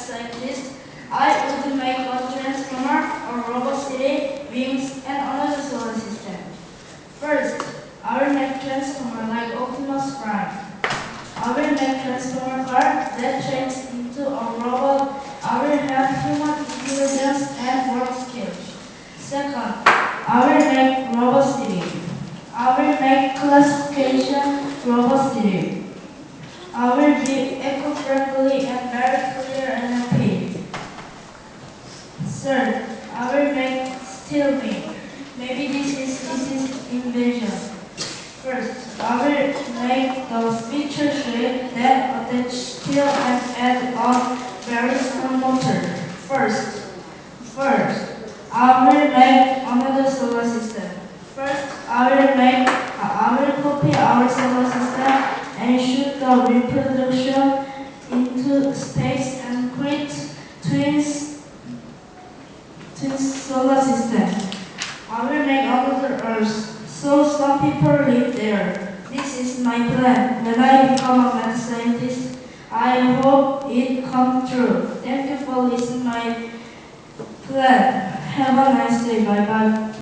scientist, I would make a transformer, a robot city, wings, and another solar system. First, I will make transformer like Optimus Prime. I will make transformer car that changes into a robot. I will have human intelligence and work skills. Second, I will make robot city. I will make classification robot city. I will be eco-friendly and very clear and happy. Third, I will make steel wing. Maybe this is invention. First, I will make the feature shape that attach steel and add on very small motor. First, I will make another solar system. I will copy our solar system and shoot the reproduction into space and create twins solar system. I will make another Earth, so some people live there. This is my plan. When I become a math scientist, I hope it comes true. Thank you for listening to my plan. Have a nice day. Bye bye.